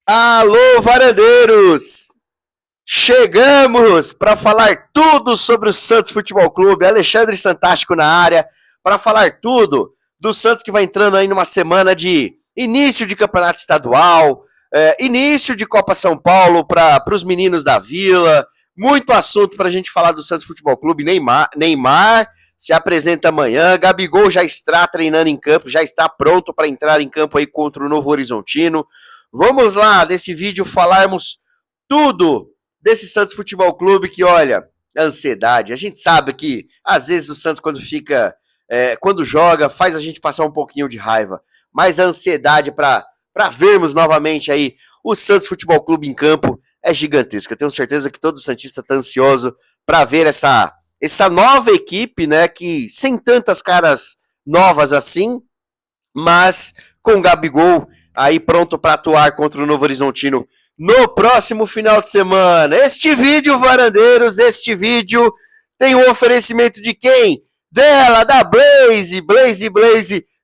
Alô, varandeiros! Chegamos para falar tudo sobre o Santos Futebol Clube. Alexandre Santástico na área para falar tudo do Santos que vai entrando aí numa semana de início de campeonato estadual, início de Copa São Paulo para os meninos da Vila. Muito assunto para a gente falar do Santos Futebol Clube. Neymar se apresenta amanhã. Gabigol já está treinando em campo, já está pronto para entrar em campo aí contra o Novo Horizontino. Vamos lá, nesse vídeo, falarmos tudo desse Santos Futebol Clube que, olha, ansiedade. A gente sabe que, às vezes, o Santos, quando joga, faz a gente passar um pouquinho de raiva. Mas a ansiedade para vermos novamente aí o Santos Futebol Clube em campo é gigantesca. Eu tenho certeza que todo santista está ansioso para ver essa nova equipe, né, que sem tantas caras novas assim, mas com o Gabigol aí pronto para atuar contra o Novo Horizontino no próximo final de semana. Este vídeo, varandeiros, tem um oferecimento de quem? Dela, da Blaze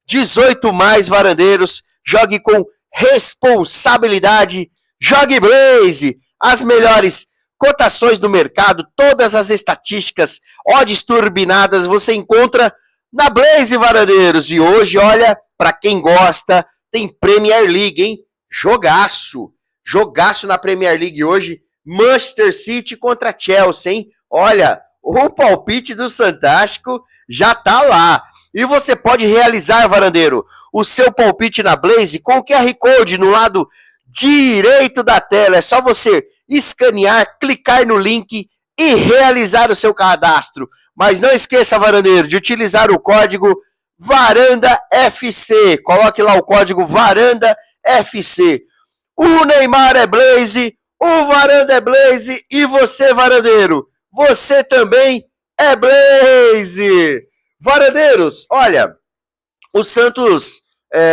18 mais, varandeiros. Jogue com responsabilidade. Jogue Blaze, as melhores cotações do mercado, todas as estatísticas, odds turbinadas, você encontra na Blaze, varandeiros. E hoje, olha, para quem gosta, tem Premier League, hein? Jogaço na Premier League hoje. Manchester City contra Chelsea, hein? Olha, o palpite do Santástico já tá lá. E você pode realizar, varandeiro, o seu palpite na Blaze com o QR Code no lado direito da tela. É só você escanear, clicar no link e realizar o seu cadastro. Mas não esqueça, varandeiro, de utilizar o código VarandaFC. Coloque lá o código VarandaFC. O Neymar é Blaze, o Varanda é Blaze e você, varandeiro, você também é Blaze. Varandeiros, olha, o Santos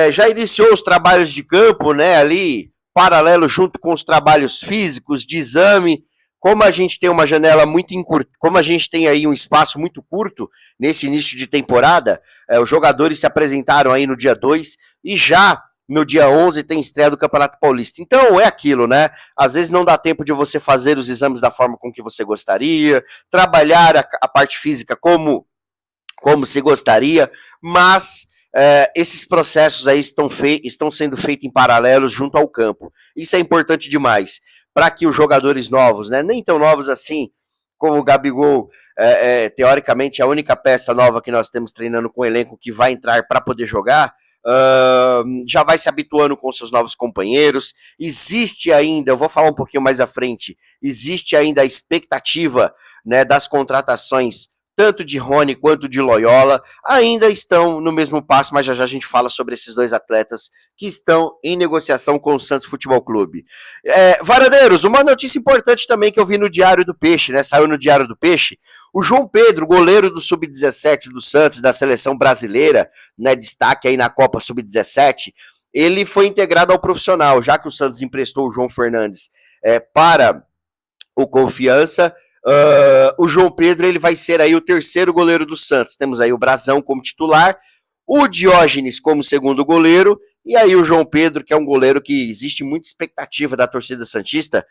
já iniciou os trabalhos de campo, né, ali, paralelo junto com os trabalhos físicos, de exame. Como a gente tem uma janela muito encurtada, como a gente tem aí um espaço muito curto nesse início de temporada, os jogadores se apresentaram aí no dia 2 e já no dia 11 tem estreia do Campeonato Paulista. Então é aquilo, né? Às vezes não dá tempo de você fazer os exames da forma com que você gostaria, trabalhar a parte física como se gostaria, mas esses processos aí estão sendo feitos em paralelo junto ao campo. Isso é importante demais para que os jogadores novos, né, nem tão novos assim, como o Gabigol, teoricamente a única peça nova que nós temos treinando com o elenco que vai entrar para poder jogar, já vai se habituando com seus novos companheiros. Existe ainda, eu vou falar um pouquinho mais à frente, existe ainda a expectativa, né, das contratações tanto de Rony quanto de Loyola, ainda estão no mesmo passo, mas já já a gente fala sobre esses dois atletas que estão em negociação com o Santos Futebol Clube. Varadeiros, uma notícia importante também que eu vi no Diário do Peixe, né? Saiu no Diário do Peixe. O João Pedro, goleiro do Sub-17 do Santos, da seleção brasileira, né? Destaque aí na Copa Sub-17, ele foi integrado ao profissional, já que o Santos emprestou o João Fernandes para o Confiança. O João Pedro ele vai ser aí o terceiro goleiro do Santos. Temos aí o Brazão como titular, o Diógenes como segundo goleiro, e aí o João Pedro, que é um goleiro que existe muita expectativa da torcida santista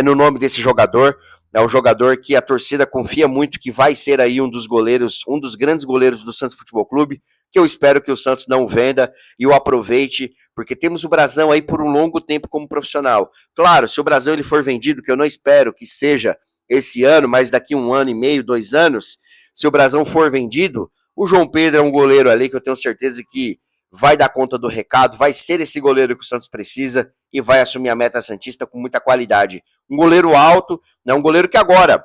no nome desse jogador. É um jogador que a torcida confia muito que vai ser aí um dos goleiros, um dos grandes goleiros do Santos Futebol Clube, que eu espero que o Santos não venda e o aproveite, porque temos o Brazão aí por um longo tempo como profissional. Claro, se o Brazão ele for vendido, que eu não espero que seja esse ano, mas daqui 1 ano e meio, 2 anos, se o Brazão for vendido, o João Pedro é um goleiro ali que eu tenho certeza que vai dar conta do recado, vai ser esse goleiro que o Santos precisa e vai assumir a meta santista com muita qualidade. Um goleiro alto, né, um goleiro que agora,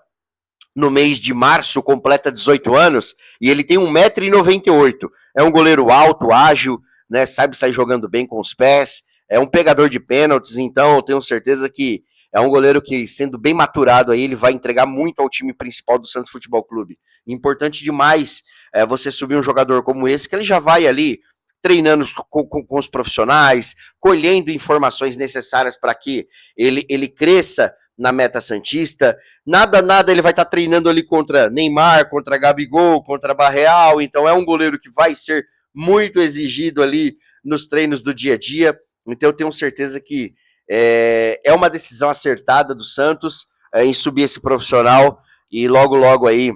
no mês de março, completa 18 anos e ele tem 1,98 m. É um goleiro alto, ágil, né, sabe sair jogando bem com os pés, é um pegador de pênaltis, então eu tenho certeza que é um goleiro que, sendo bem maturado aí, ele vai entregar muito ao time principal do Santos Futebol Clube. Importante demais você subir um jogador como esse, que ele já vai ali treinando com os profissionais, colhendo informações necessárias para que ele cresça na meta santista. Nada ele vai estar treinando ali contra Neymar, contra Gabigol, contra Barreal. Então é um goleiro que vai ser muito exigido ali nos treinos do dia a dia. Então eu tenho certeza que É uma decisão acertada do Santos em subir esse profissional e logo aí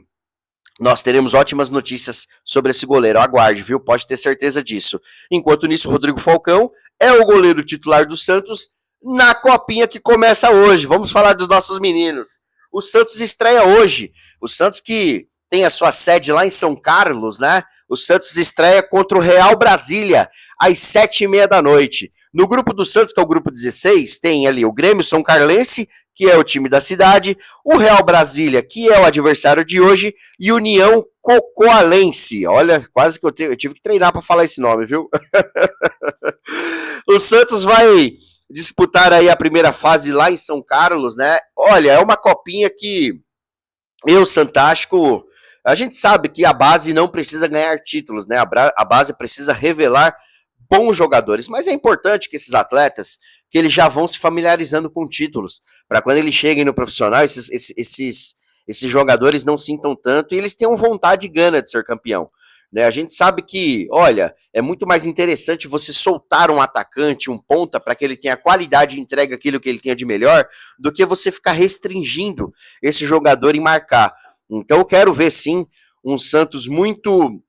nós teremos ótimas notícias sobre esse goleiro. Aguarde, viu? Pode ter certeza disso. Enquanto nisso, Rodrigo Falcão é o goleiro titular do Santos na copinha que começa hoje. Vamos falar dos nossos meninos. O Santos estreia hoje. O Santos que tem a sua sede lá em São Carlos, né? O Santos estreia contra o Real Brasília às 7h30 da noite. No grupo do Santos, que é o grupo 16, tem ali o Grêmio São Carlense, que é o time da cidade, o Real Brasília, que é o adversário de hoje, e União Cocoalense. Olha, quase que eu tive que treinar para falar esse nome, viu? O Santos vai disputar aí a primeira fase lá em São Carlos, né? Olha, é uma copinha que Santástico, a gente sabe que a base não precisa ganhar títulos, né? A base precisa revelar bons jogadores, mas é importante que esses atletas, que eles já vão se familiarizando com títulos, para quando eles cheguem no profissional, esses jogadores não sintam tanto e eles tenham vontade e gana de ser campeão. Né? A gente sabe que, olha, é muito mais interessante você soltar um atacante, um ponta, para que ele tenha qualidade e entregue aquilo que ele tenha de melhor, do que você ficar restringindo esse jogador em marcar. Então eu quero ver sim um Santos muito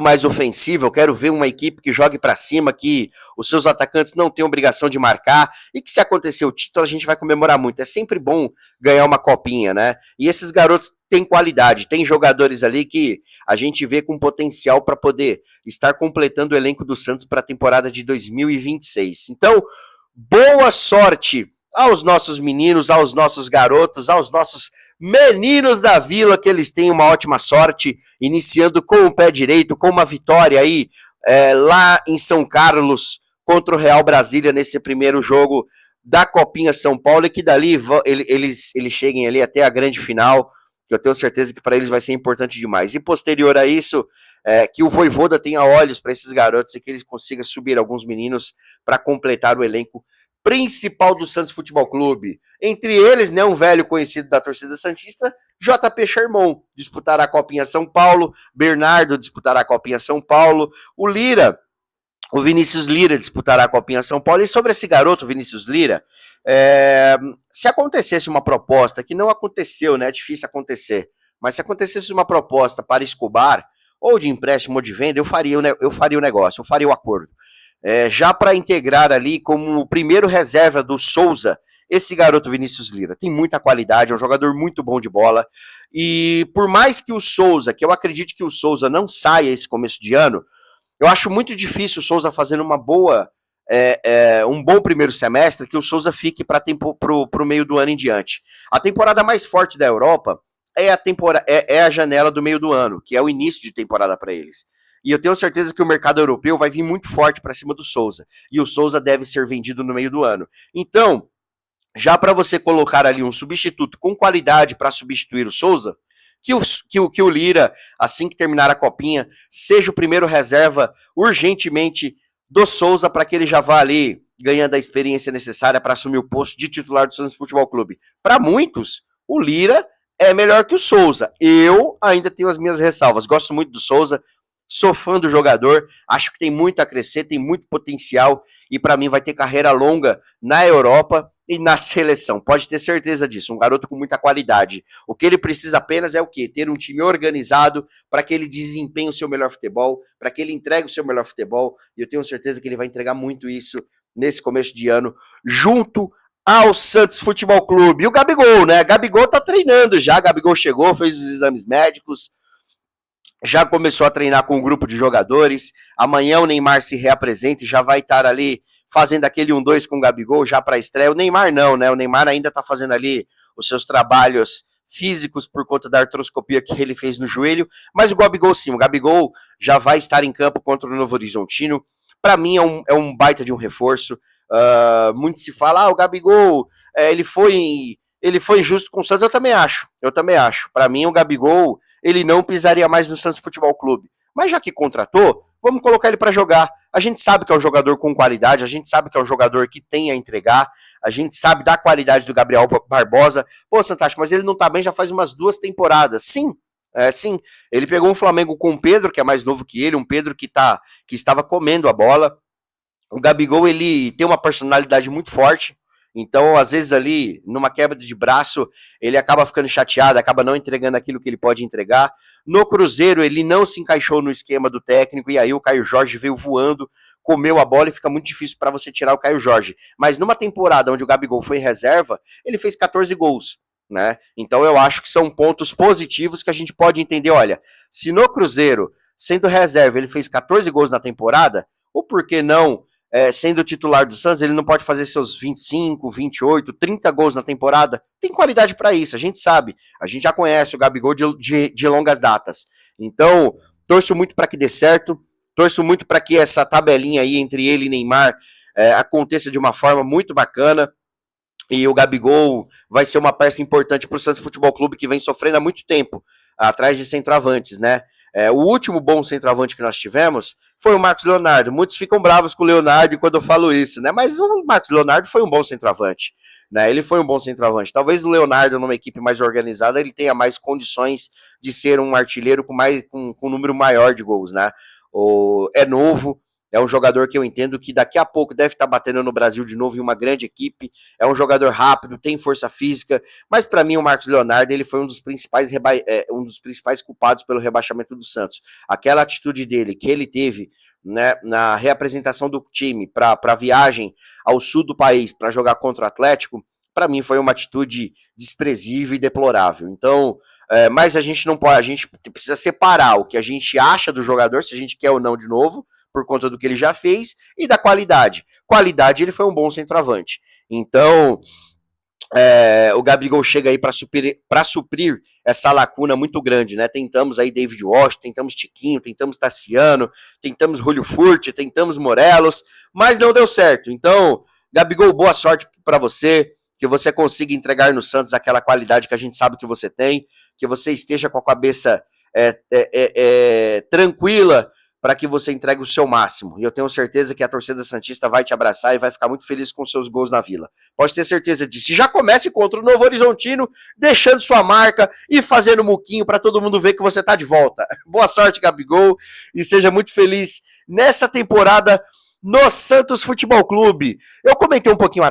mais ofensivo, eu quero ver uma equipe que jogue para cima, que os seus atacantes não tenham obrigação de marcar, e que se acontecer o título a gente vai comemorar muito. É sempre bom ganhar uma copinha, né? E esses garotos têm qualidade, tem jogadores ali que a gente vê com potencial para poder estar completando o elenco do Santos para a temporada de 2026. Então, boa sorte aos nossos meninos, aos nossos garotos, aos nossos meninos da Vila, que eles tenham uma ótima sorte, iniciando com o pé direito, com uma vitória aí lá em São Carlos contra o Real Brasília nesse primeiro jogo da Copinha São Paulo, e que dali eles cheguem ali até a grande final, que eu tenho certeza que para eles vai ser importante demais. E posterior a isso, que o Vojvoda tenha olhos para esses garotos e que eles consigam subir alguns meninos para completar o elenco principal do Santos Futebol Clube. Entre eles, né, um velho conhecido da torcida santista, JP Sherman, disputará a Copinha São Paulo, Bernardo disputará a Copinha São Paulo, o Vinícius Lira disputará a Copinha São Paulo. E sobre esse garoto, Vinícius Lira, se acontecesse uma proposta, que não aconteceu, né, é difícil acontecer, mas se acontecesse uma proposta para Escobar, ou de empréstimo ou de venda, eu faria o negócio, eu faria o acordo. Já para integrar ali como o primeiro reserva do Souza, esse garoto Vinícius Lira tem muita qualidade, é um jogador muito bom de bola, e por mais que o Souza, que eu acredito que o Souza não saia esse começo de ano, eu acho muito difícil o Souza fazendo um bom primeiro semestre, que o Souza fique para o meio do ano em diante. A temporada mais forte da Europa é a janela do meio do ano, que é o início de temporada para eles. E eu tenho certeza que o mercado europeu vai vir muito forte para cima do Souza. E o Souza deve ser vendido no meio do ano. Então, já para você colocar ali um substituto com qualidade para substituir o Souza, que o Lira, assim que terminar a copinha, seja o primeiro reserva urgentemente do Souza, para que ele já vá ali ganhando a experiência necessária para assumir o posto de titular do Santos Futebol Clube. Para muitos, o Lira é melhor que o Souza. Eu ainda tenho as minhas ressalvas. Gosto muito do Souza, sou fã do jogador, acho que tem muito a crescer, tem muito potencial, e para mim vai ter carreira longa na Europa e na seleção, pode ter certeza disso. Um garoto com muita qualidade. O que ele precisa apenas é o quê? Ter um time organizado para que ele desempenhe o seu melhor futebol, para que ele entregue o seu melhor futebol, e eu tenho certeza que ele vai entregar muito isso nesse começo de ano, junto ao Santos Futebol Clube. E o Gabigol, né? Gabigol tá treinando já, Gabigol chegou, fez os exames médicos, já começou a treinar com um grupo de jogadores. Amanhã o Neymar se reapresenta e já vai estar ali fazendo aquele 1-2 com o Gabigol já para a estreia. O Neymar não, né? O Neymar ainda está fazendo ali os seus trabalhos físicos por conta da artroscopia que ele fez no joelho, mas o Gabigol sim, o Gabigol já vai estar em campo contra o Novo Horizontino. Para mim é um baita de um reforço. Muito se fala, o Gabigol, ele foi injusto com o Santos. Eu também acho. Para mim o Gabigol, ele não pisaria mais no Santos Futebol Clube. Mas já que contratou, vamos colocar ele para jogar. A gente sabe que é um jogador com qualidade, a gente sabe que é um jogador que tem a entregar, a gente sabe da qualidade do Gabriel Barbosa. Pô, Santástico, mas ele não tá bem já faz umas 2 temporadas. Sim, sim. Ele pegou um Flamengo com o Pedro, que é mais novo que ele, um Pedro que estava comendo a bola. O Gabigol, ele tem uma personalidade muito forte, então, às vezes ali, numa quebra de braço, ele acaba ficando chateado, acaba não entregando aquilo que ele pode entregar. No Cruzeiro, ele não se encaixou no esquema do técnico, e aí o Caio Jorge veio voando, comeu a bola e fica muito difícil para você tirar o Caio Jorge. Mas numa temporada onde o Gabigol foi reserva, ele fez 14 gols, né? Então eu acho que são pontos positivos que a gente pode entender, olha, se no Cruzeiro, sendo reserva, ele fez 14 gols na temporada, ou por que não sendo titular do Santos, ele não pode fazer seus 25, 28, 30 gols na temporada? Tem qualidade para isso, a gente sabe. A gente já conhece o Gabigol de longas datas. Então, torço muito para que dê certo, torço muito para que essa tabelinha aí entre ele e Neymar aconteça de uma forma muito bacana. E o Gabigol vai ser uma peça importante para o Santos Futebol Clube, que vem sofrendo há muito tempo atrás de centroavantes, né? O último bom centroavante que nós tivemos foi o Marcos Leonardo. Muitos ficam bravos com o Leonardo quando eu falo isso, né? Mas o Marcos Leonardo foi um bom centroavante, né? Ele foi um bom centroavante. Talvez o Leonardo, numa equipe mais organizada, ele tenha mais condições de ser um artilheiro com um número maior de gols, né? É novo, é um jogador que eu entendo que daqui a pouco deve estar batendo no Brasil de novo em uma grande equipe. É um jogador rápido, tem força física, mas para mim o Marcos Leonardo ele foi um dos principais culpados pelo rebaixamento do Santos. Aquela atitude dele que ele teve, né, na reapresentação do time para a viagem ao sul do país para jogar contra o Atlético, para mim foi uma atitude desprezível e deplorável. Então, mas a gente não pode, a gente precisa separar o que a gente acha do jogador, se a gente quer ou não de novo, por conta do que ele já fez, e da qualidade. Qualidade, ele foi um bom centroavante. Então, o Gabigol chega aí para suprir essa lacuna muito grande, né? Tentamos aí David Washington, tentamos Tiquinho, tentamos Tassiano, tentamos Julio Furti, tentamos Morelos, mas não deu certo. Então, Gabigol, boa sorte para você, que você consiga entregar no Santos aquela qualidade que a gente sabe que você tem, que você esteja com a cabeça tranquila, para que você entregue o seu máximo. E eu tenho certeza que a torcida santista vai te abraçar e vai ficar muito feliz com seus gols na Vila. Pode ter certeza disso. E já comece contra o Novo Horizontino, deixando sua marca e fazendo muquinho para todo mundo ver que você tá de volta. Boa sorte, Gabigol, e seja muito feliz nessa temporada no Santos Futebol Clube. Eu comentei um pouquinho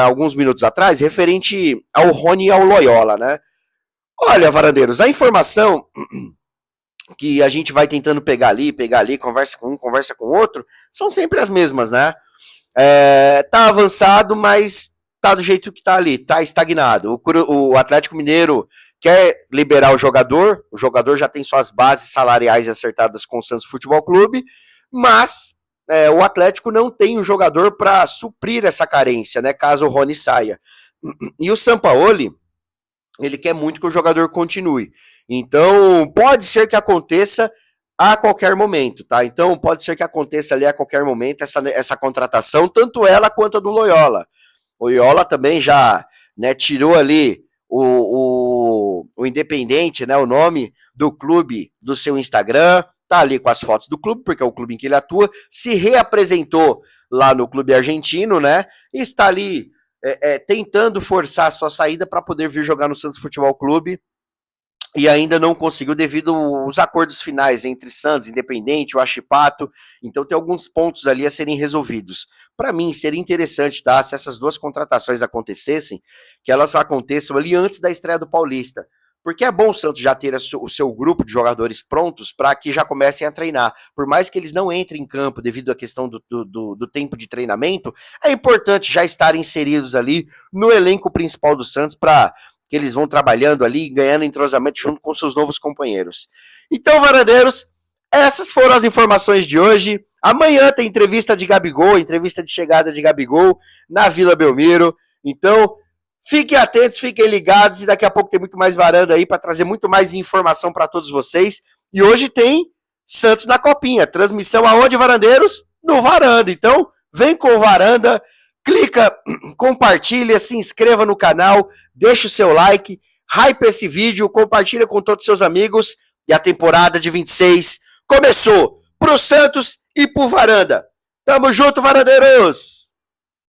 alguns minutos atrás, referente ao Rony e ao Loyola, né? Olha, varandeiros, a informação que a gente vai tentando pegar ali, conversa com um, conversa com outro, são sempre as mesmas, né? Tá avançado, mas tá do jeito que tá ali, tá estagnado. O Atlético Mineiro quer liberar o jogador já tem suas bases salariais acertadas com o Santos Futebol Clube, mas o Atlético não tem um jogador para suprir essa carência, né? Caso o Rony saia. E o Sampaoli, ele quer muito que o jogador continue. Então, pode ser que aconteça a qualquer momento, tá? Então, pode ser que aconteça ali a qualquer momento essa contratação, tanto ela quanto a do Loyola. O Loyola também já, né, tirou ali o Independente, né, o nome do clube do seu Instagram, tá ali com as fotos do clube, porque é o clube em que ele atua, se reapresentou lá no clube argentino, né, e está ali tentando forçar a sua saída para poder vir jogar no Santos Futebol Clube, e ainda não conseguiu devido aos acordos finais entre Santos, Independente, o Achipato. Então tem alguns pontos ali a serem resolvidos. Para mim, seria interessante, tá, se essas duas contratações acontecessem, que elas aconteçam ali antes da estreia do Paulista. Porque é bom o Santos já ter o seu grupo de jogadores prontos para que já comecem a treinar. Por mais que eles não entrem em campo devido à questão do tempo de treinamento, é importante já estarem inseridos ali no elenco principal do Santos para que eles vão trabalhando ali, ganhando entrosamento junto com seus novos companheiros. Então, varandeiros, essas foram as informações de hoje. Amanhã tem entrevista de Gabigol, entrevista de chegada de Gabigol na Vila Belmiro. Então, fiquem atentos, fiquem ligados, e daqui a pouco tem muito mais varanda aí para trazer muito mais informação para todos vocês. E hoje tem Santos na Copinha. Transmissão aonde, varandeiros? No Varanda. Então, vem com o Varanda, clica, compartilha, se inscreva no canal, deixa o seu like, hype esse vídeo, compartilha com todos os seus amigos, e a temporada de 26 começou pro Santos e pro Varanda. Tamo junto, varandeiros!